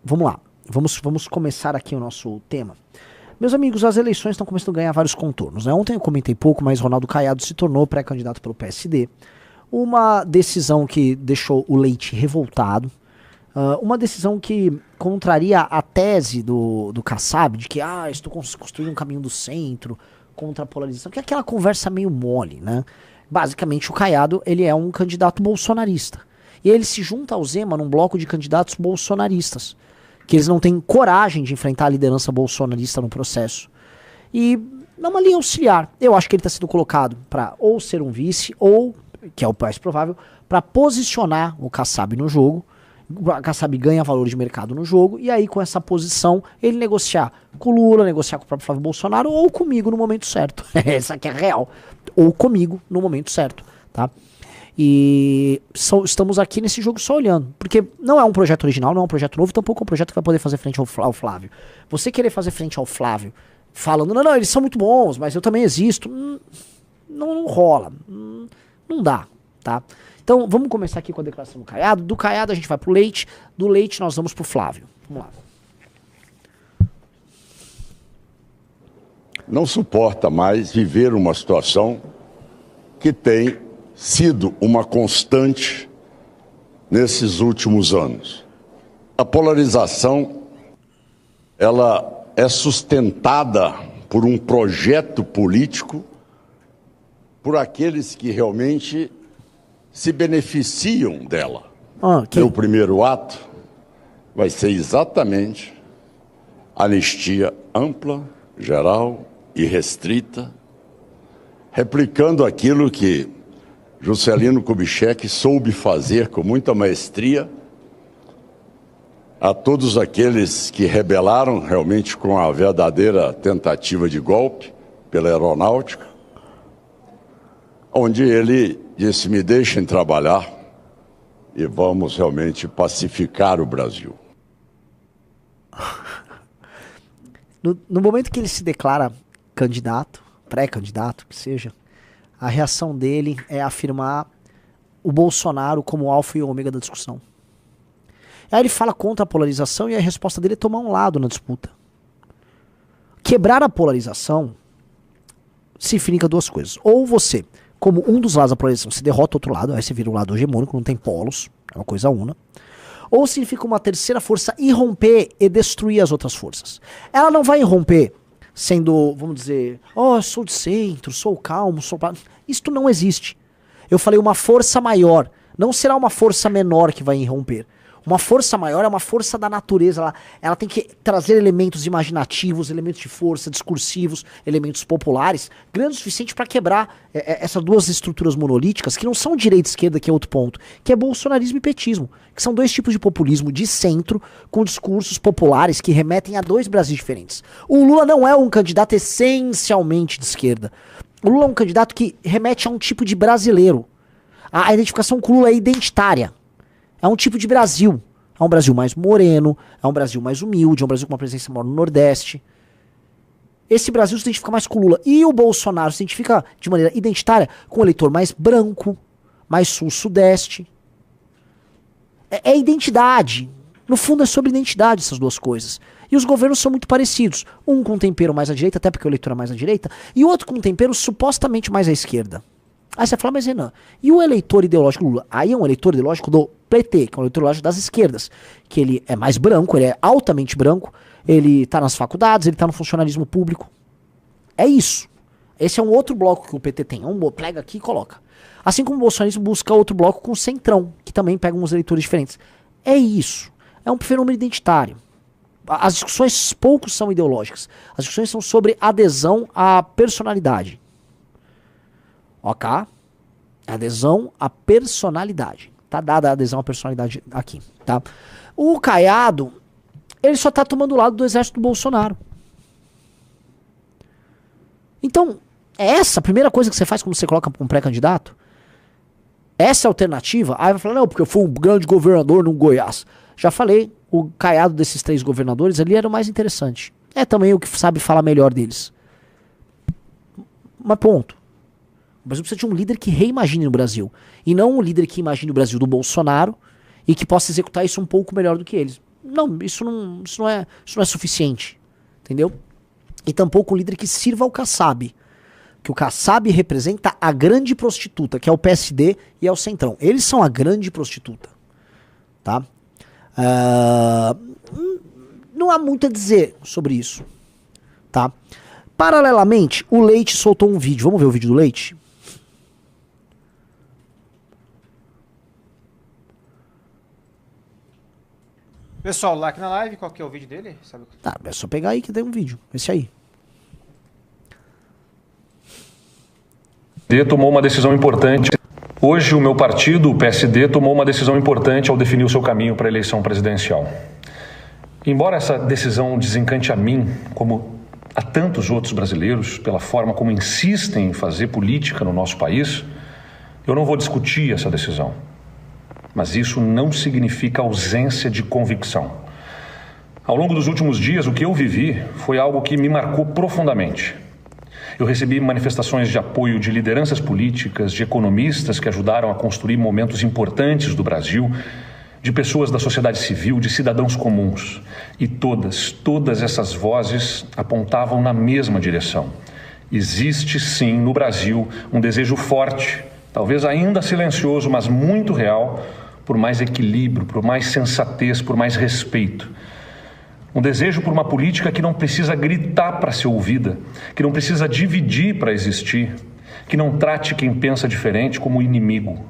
vamos lá. Vamos começar aqui o nosso tema. Meus amigos, as eleições estão começando a ganhar vários contornos, né? Ontem eu comentei pouco, mas Ronaldo Caiado se tornou pré-candidato pelo PSD. Uma decisão que deixou o Leite revoltado. Uma decisão que contraria a tese do Kassab de que estou construindo um caminho do centro contra a polarização, que é aquela conversa meio mole, né? Basicamente, o Caiado, ele é um candidato bolsonarista. E ele se junta ao Zema num bloco de candidatos bolsonaristas, que eles não têm coragem de enfrentar a liderança bolsonarista no processo. E é uma linha auxiliar. Eu acho que ele está sendo colocado para ou ser um vice, ou, que é o mais provável, para posicionar o Kassab no jogo. O Kassab ganha valor de mercado no jogo, e aí com essa posição ele negociar com o Lula, negociar com o próprio Flávio Bolsonaro, ou comigo no momento certo. Essa aqui é real. Ou comigo no momento certo, tá? E estamos aqui nesse jogo só olhando, porque não é um projeto original, não é um projeto novo, tampouco é um projeto que vai poder fazer frente ao Flávio. Você querer fazer frente ao Flávio falando, não, eles são muito bons, mas eu também existo, não rola, não dá, tá? Então, vamos começar aqui com a declaração do Caiado. Do Caiado a gente vai pro Leite. Do Leite nós vamos pro Flávio. Vamos lá. Não suporta mais viver uma situação que tem sido uma constante nesses últimos anos. A polarização, ela é sustentada por um projeto político, por aqueles que realmente se beneficiam dela. O primeiro ato vai ser exatamente anistia ampla, geral e restrita, replicando aquilo que Juscelino Kubitschek soube fazer com muita maestria a todos aqueles que rebelaram realmente com a verdadeira tentativa de golpe pela aeronáutica, onde ele disse, me deixem trabalhar e vamos realmente pacificar o Brasil. No momento que ele se declara candidato, pré-candidato, que seja, a reação dele é afirmar o Bolsonaro como o alfa e o ômega da discussão. Aí ele fala contra a polarização e a resposta dele é tomar um lado na disputa. Quebrar a polarização significa duas coisas. Ou você, como um dos lados da polarização, se derrota o outro lado, aí você vira o lado hegemônico, não tem polos, é uma coisa una. Ou significa uma terceira força irromper e destruir as outras forças. Ela não vai irromper sendo, vamos dizer, sou de centro, sou calmo, Isto não existe. Eu falei uma força maior, não será uma força menor que vai irromper. Uma força maior é uma força da natureza, ela tem que trazer elementos imaginativos, elementos de força, discursivos, elementos populares, grande o suficiente para quebrar essas duas estruturas monolíticas, que não são direita e esquerda, que é outro ponto, que é bolsonarismo e petismo, que são dois tipos de populismo de centro, com discursos populares que remetem a dois Brasis diferentes. O Lula não é um candidato essencialmente de esquerda. O Lula é um candidato que remete a um tipo de brasileiro. A identificação com o Lula é identitária. É um tipo de Brasil. É um Brasil mais moreno, é um Brasil mais humilde, é um Brasil com uma presença maior no Nordeste. Esse Brasil se identifica mais com o Lula. E o Bolsonaro se identifica de maneira identitária com o eleitor mais branco, mais sul-sudeste. É identidade. No fundo é sobre identidade essas duas coisas. E os governos são muito parecidos. Um com tempero mais à direita, até porque o eleitor é mais à direita, e o outro com tempero supostamente mais à esquerda. Aí você fala, mas Renan, e o eleitor ideológico Lula? Aí é um eleitor ideológico do PT, que é um eleitor ideológico das esquerdas, que ele é mais branco, ele é altamente branco, ele tá nas faculdades, ele tá no funcionalismo público. É isso. Esse é um outro bloco que o PT tem. Pega aqui e coloca. Assim como o bolsonarismo busca outro bloco com o centrão, que também pega uns eleitores diferentes. É isso. É um fenômeno identitário. As discussões poucos são ideológicas. As discussões são sobre adesão à personalidade. Ok? Adesão à personalidade. Tá dada a adesão à personalidade aqui, tá? O Caiado, ele só tá tomando o lado do exército do Bolsonaro. Então, é essa a primeira coisa que você faz quando você coloca um pré-candidato? Essa é a alternativa? Aí vai falar, não, porque eu fui um grande governador no Goiás. Já falei, o Caiado desses 3 governadores ali era o mais interessante. É também o que sabe falar melhor deles. Mas ponto. O Brasil precisa de um líder que reimagine o Brasil. E não um líder que imagine o Brasil do Bolsonaro e que possa executar isso um pouco melhor do que eles. Não, isso não é suficiente. Entendeu? E tampouco o líder que sirva ao Kassab. Que o Kassab representa a grande prostituta, que é o PSD e é o Centrão. Eles são a grande prostituta. Tá? Não há muito a dizer sobre isso. Tá? Paralelamente, o Leite soltou um vídeo. Vamos ver o vídeo do Leite? Pessoal, like na live, qual que é o vídeo dele? Sabe? Tá, é só pegar aí que tem um vídeo. Esse aí. Tomou uma decisão importante. Hoje o meu partido, o PSD, tomou uma decisão importante ao definir o seu caminho para a eleição presidencial. Embora essa decisão desencante a mim, como a tantos outros brasileiros, pela forma como insistem em fazer política no nosso país, eu não vou discutir essa decisão. Mas isso não significa ausência de convicção. Ao longo dos últimos dias, o que eu vivi foi algo que me marcou profundamente. Eu recebi manifestações de apoio de lideranças políticas, de economistas que ajudaram a construir momentos importantes do Brasil, de pessoas da sociedade civil, de cidadãos comuns. E todas essas vozes apontavam na mesma direção. Existe sim no Brasil um desejo forte, talvez ainda silencioso, mas muito real, por mais equilíbrio, por mais sensatez, por mais respeito. Um desejo por uma política que não precisa gritar para ser ouvida, que não precisa dividir para existir, que não trate quem pensa diferente como inimigo.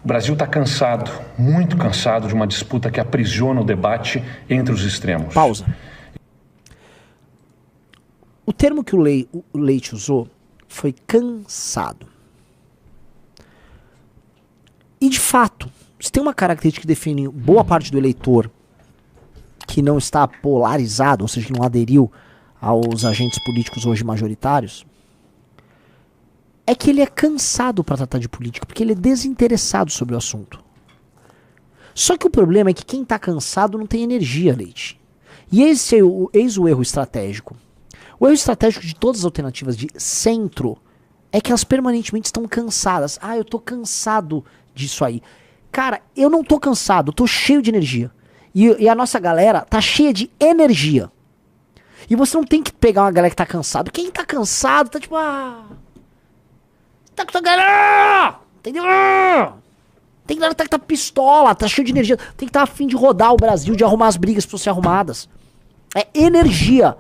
O Brasil está cansado, muito cansado de uma disputa que aprisiona o debate entre os extremos. Pausa. O termo que o Leite usou foi cansado. E de fato, se tem uma característica que define boa parte do eleitor que não está polarizado, ou seja, que não aderiu aos agentes políticos hoje majoritários, é que ele é cansado para tratar de política, porque ele é desinteressado sobre o assunto. Só que o problema é que quem está cansado não tem energia, Leite. E eis o erro estratégico. O erro estratégico de todas as alternativas de centro é que elas permanentemente estão cansadas. Ah, eu tô cansado disso aí. Cara, eu não tô cansado, eu tô cheio de energia. E a nossa galera tá cheia de energia. E você não tem que pegar uma galera que tá cansado. Quem tá cansado tá tipo, tá com essa galera! Entendeu? Tem galera que tá pistola, tá cheio de energia. Tem que estar a fim de rodar o Brasil, de arrumar as brigas pra serem arrumadas. É energia.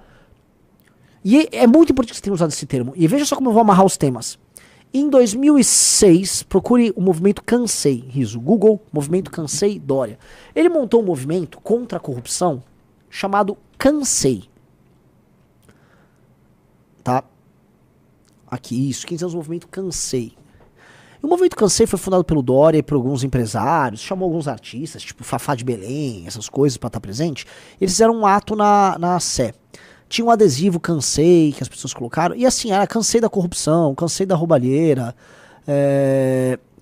E é muito importante que você tenha usado esse termo. E veja só como eu vou amarrar os temas. Em 2006, procure o movimento Cansei, riso, Google, movimento Cansei Dória. Ele montou um movimento contra a corrupção chamado Cansei. Tá? Aqui, isso, 15 anos do movimento Cansei. E o movimento Cansei foi fundado pelo Dória e por alguns empresários, chamou alguns artistas, tipo Fafá de Belém, essas coisas pra estar presente. Eles fizeram um ato na Sé. Tinha um adesivo Cansei, que as pessoas colocaram. E assim, era cansei da corrupção, cansei da roubalheira.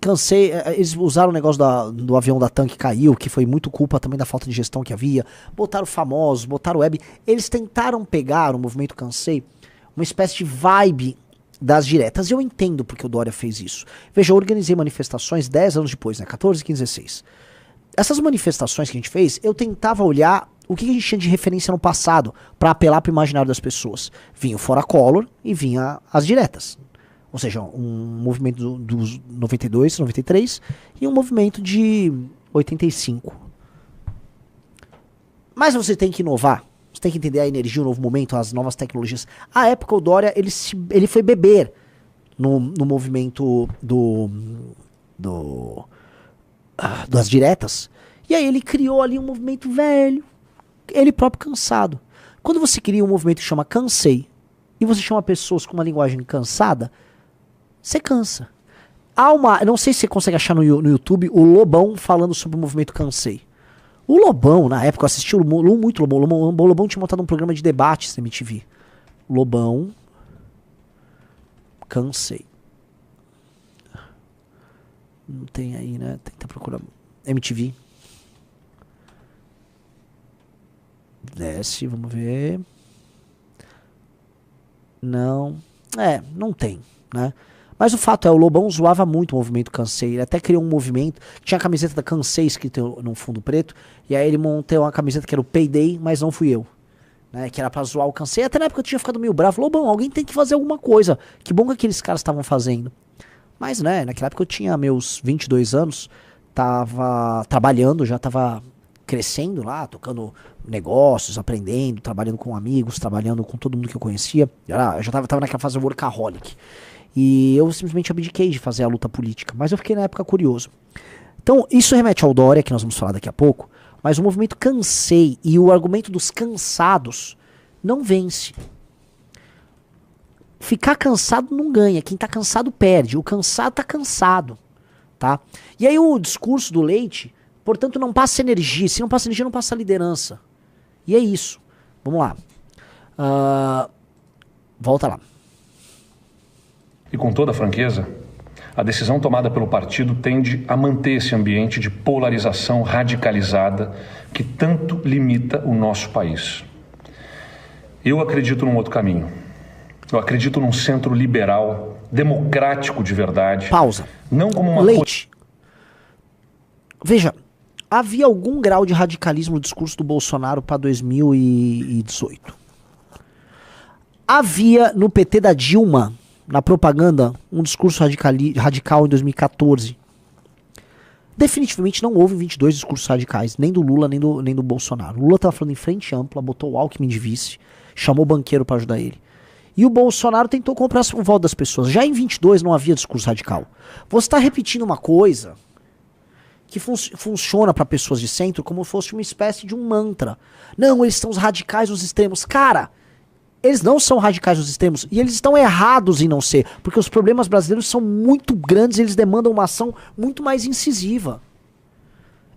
Cansei. Eles usaram o negócio do avião da TAM que caiu, que foi muito culpa também da falta de gestão que havia. Botaram famosos, botaram web. Eles tentaram pegar o movimento Cansei, uma espécie de vibe das diretas. E eu entendo porque o Dória fez isso. Veja, eu organizei manifestações 10 anos depois, né? 14, 15, 16. Essas manifestações que a gente fez, eu tentava olhar o que a gente tinha de referência no passado para apelar para o imaginário das pessoas. Vinha o Fora Collor e vinha as diretas. Ou seja, um movimento dos 92, 93 e um movimento de 85. Mas você tem que inovar. Você tem que entender a energia, o novo momento, as novas tecnologias. À época, o Dória, ele foi beber no movimento das diretas. E aí ele criou ali um movimento velho, ele próprio cansado. Quando você cria um movimento que chama Cansei, e você chama pessoas com uma linguagem cansada, você cansa. Não sei se você consegue achar no YouTube o Lobão falando sobre o movimento Cansei. O Lobão, na época, eu assisti o Lobão tinha montado um programa de debates na MTV. Lobão Cansei. Não tem aí, né? Tenta procurar MTV. Desce, vamos ver. Não. Não tem, né? Mas o fato é, o Lobão zoava muito o movimento Cansei. Ele até criou um movimento, tinha a camiseta da Cansei escrita num fundo preto, e aí ele montou uma camiseta que era o Payday, mas não fui eu. Né, que era pra zoar o Cansei. Até na época eu tinha ficado meio bravo. Lobão, alguém tem que fazer alguma coisa. Que bom que aqueles caras estavam fazendo. Mas, né, naquela época eu tinha meus 22 anos, tava trabalhando, já tava crescendo lá, tocando negócios, aprendendo, trabalhando com amigos, trabalhando com todo mundo que eu conhecia. Eu já tava naquela fase workaholic. E eu simplesmente abdiquei de fazer a luta política. Mas eu fiquei na época curioso. Então, isso remete ao Dória, que nós vamos falar daqui a pouco. Mas o movimento Cansei e o argumento dos cansados não vence. Ficar cansado não ganha. Quem tá cansado perde. O cansado tá cansado. Tá? E aí o discurso do Leite, portanto, não passa energia. Se não passa energia, não passa liderança. E é isso. Vamos lá. Volta lá. E com toda franqueza, a decisão tomada pelo partido tende a manter esse ambiente de polarização radicalizada que tanto limita o nosso país. Eu acredito num outro caminho. Eu acredito num centro liberal, democrático de verdade. Pausa. Não como uma... Leite. Veja, havia algum grau de radicalismo no discurso do Bolsonaro para 2018. Havia no PT da Dilma, na propaganda, um discurso radical em 2014. Definitivamente não houve 22 discursos radicais, nem do Lula, nem do Bolsonaro. O Lula estava falando em frente ampla, botou o Alckmin de vice, chamou o banqueiro para ajudar ele. E o Bolsonaro tentou comprar o voto das pessoas. Já em 22 não havia discurso radical. Você está repetindo uma coisa que funciona para pessoas de centro como se fosse uma espécie de um mantra. Não, eles são os radicais os extremos. Cara, eles não são radicais os extremos. E eles estão errados em não ser. Porque os problemas brasileiros são muito grandes e eles demandam uma ação muito mais incisiva.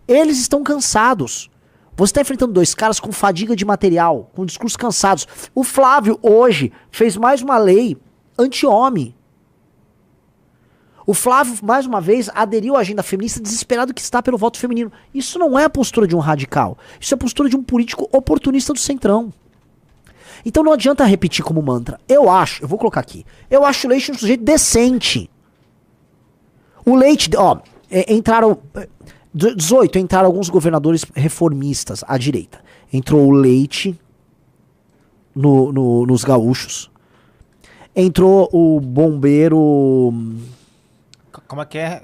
Eles estão cansados. Você está enfrentando dois caras com fadiga de material, com discursos cansados. O Flávio, hoje, fez mais uma lei anti-homem. O Flávio, mais uma vez, aderiu à agenda feminista desesperado que está pelo voto feminino. Isso não é a postura de um radical. Isso é a postura de um político oportunista do centrão. Então não adianta repetir como mantra. Eu vou colocar aqui. Eu acho o Leite um sujeito decente. O Leite, entraram... 18, entraram alguns governadores reformistas à direita. Entrou o Leite nos gaúchos. Entrou o bombeiro... Como é que é?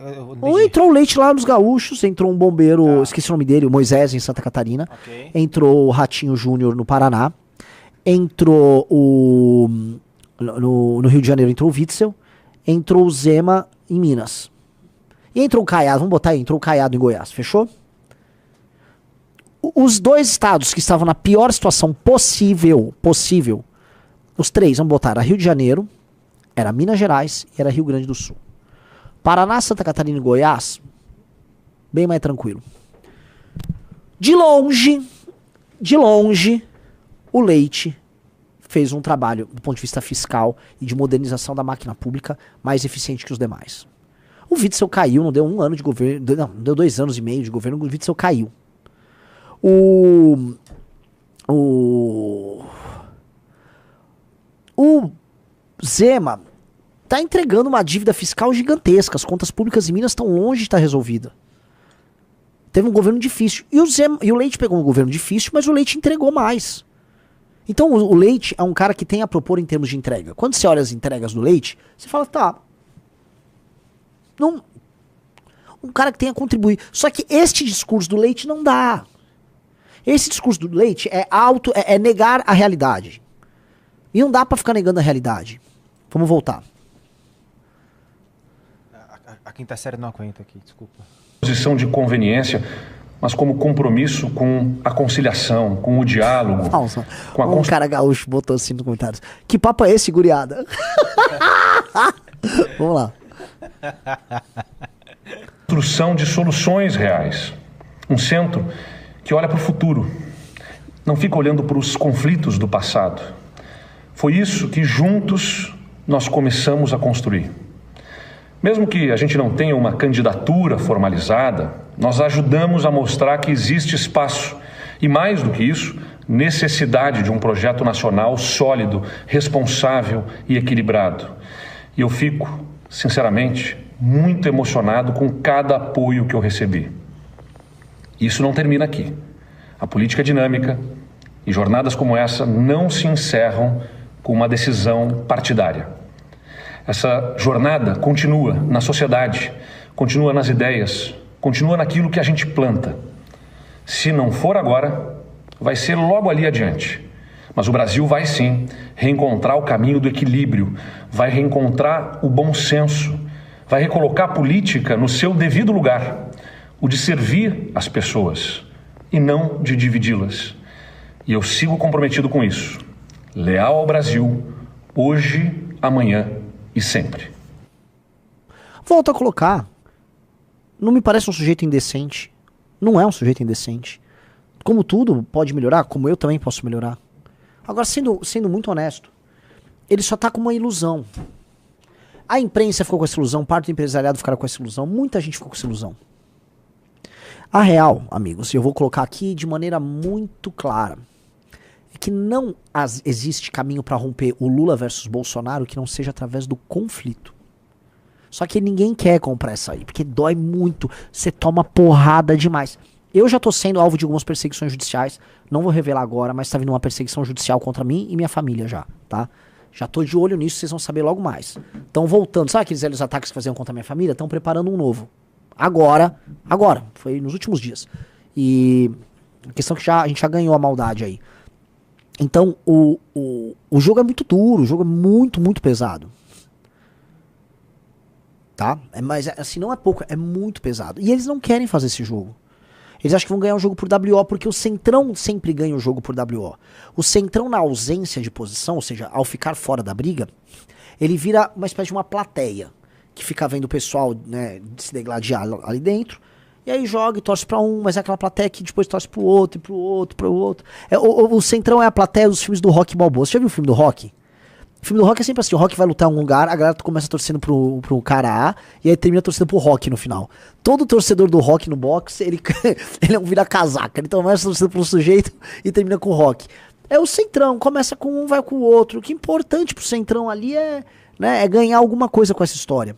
Entrou o Leite lá nos gaúchos. Entrou um bombeiro, esqueci o nome dele, o Moisés em Santa Catarina. Okay. Entrou o Ratinho Júnior no Paraná. Entrou no Rio de Janeiro, entrou o Witzel. Entrou o Zema em Minas. E entrou o Caiado, vamos botar aí, entrou o Caiado em Goiás, fechou? Os dois estados que estavam na pior situação possível, os três, vamos botar, era Rio de Janeiro, era Minas Gerais e era Rio Grande do Sul. Paraná, Santa Catarina e Goiás, bem mais tranquilo. De longe, o Leite fez um trabalho, do ponto de vista fiscal e de modernização da máquina pública, mais eficiente que os demais. O Witzel caiu, não deu 1 ano de governo, não deu 2 anos e meio de governo, o Witzel caiu. O Zema tá entregando uma dívida fiscal gigantesca, as contas públicas em Minas estão longe de estar resolvida. Teve um governo difícil. E o Leite pegou um governo difícil, mas o Leite entregou mais. Então o Leite é um cara que tem a propor em termos de entrega. Quando você olha as entregas do Leite, você fala, tá... Um cara que tenha contribuído. Só que este discurso do Leite não dá. Esse discurso do Leite é negar a realidade. E não dá pra ficar negando a realidade. Vamos voltar. A quinta série não aguenta aqui, desculpa. Posição de conveniência, mas como compromisso com a conciliação, com o diálogo. Nossa, um cara gaúcho botou assim nos comentários. Que papo é esse, guriada? Vamos lá. Construção de soluções reais. Um centro que olha para o futuro, não fica olhando para os conflitos do passado. Foi isso que juntos nós começamos a construir. Mesmo que a gente não tenha uma candidatura formalizada, nós ajudamos a mostrar que existe espaço e, mais do que isso, necessidade de um projeto nacional sólido, responsável e equilibrado. E eu fico sinceramente, muito emocionado com cada apoio que eu recebi. Isso não termina aqui. A política é dinâmica e jornadas como essa não se encerram com uma decisão partidária. Essa jornada continua na sociedade, continua nas ideias, continua naquilo que a gente planta. Se não for agora, vai ser logo ali adiante. Mas o Brasil vai sim reencontrar o caminho do equilíbrio, vai reencontrar o bom senso, vai recolocar a política no seu devido lugar, o de servir as pessoas e não de dividi-las. E eu sigo comprometido com isso, leal ao Brasil, hoje, amanhã e sempre. Volto a colocar, não me parece um sujeito indecente, não é um sujeito indecente. Como tudo pode melhorar, como eu também posso melhorar. Agora, sendo muito honesto, ele só tá com uma ilusão. A imprensa ficou com essa ilusão, parte do empresariado ficaram com essa ilusão, muita gente ficou com essa ilusão. A real, amigos, e eu vou colocar aqui de maneira muito clara, é que não existe caminho para romper o Lula versus Bolsonaro que não seja através do conflito. Só que ninguém quer comprar essa aí, porque dói muito, você toma porrada demais. Eu já tô sendo alvo de algumas perseguições judiciais, não vou revelar agora, mas tá vindo uma perseguição judicial contra mim e minha família já, tá? Já tô de olho nisso, vocês vão saber logo mais. Estão voltando, sabe aqueles velhos ataques que faziam contra a minha família? Estão preparando um novo. Agora, foi nos últimos dias. E a questão é que a gente já ganhou a maldade aí. Então, o jogo é muito duro, o jogo é muito, muito pesado. Tá? Mas assim, não é pouco, é muito pesado. E eles não querem fazer esse jogo. Eles acham que vão ganhar o jogo por WO, porque o Centrão sempre ganha o jogo por WO. O Centrão, na ausência de posição, ou seja, ao ficar fora da briga, ele vira uma espécie de uma plateia, que fica vendo o pessoal, né, se degladiar ali dentro, e aí joga e torce pra um, mas é aquela plateia que depois torce pro outro, e pro outro, pro outro. O Centrão é a plateia dos filmes do Rocky Balboa. Você já viu o filme do Rocky? O filme do Rock é sempre assim, o Rock vai lutar em um lugar, a galera começa torcendo pro cara A, e aí termina torcendo pro Rock no final. Todo torcedor do Rock no boxe, ele é um vira-casaca, ele começa torcendo pro sujeito e termina com o Rock. É o Centrão, começa com um, vai com o outro. O que é importante pro Centrão ali é ganhar alguma coisa com essa história.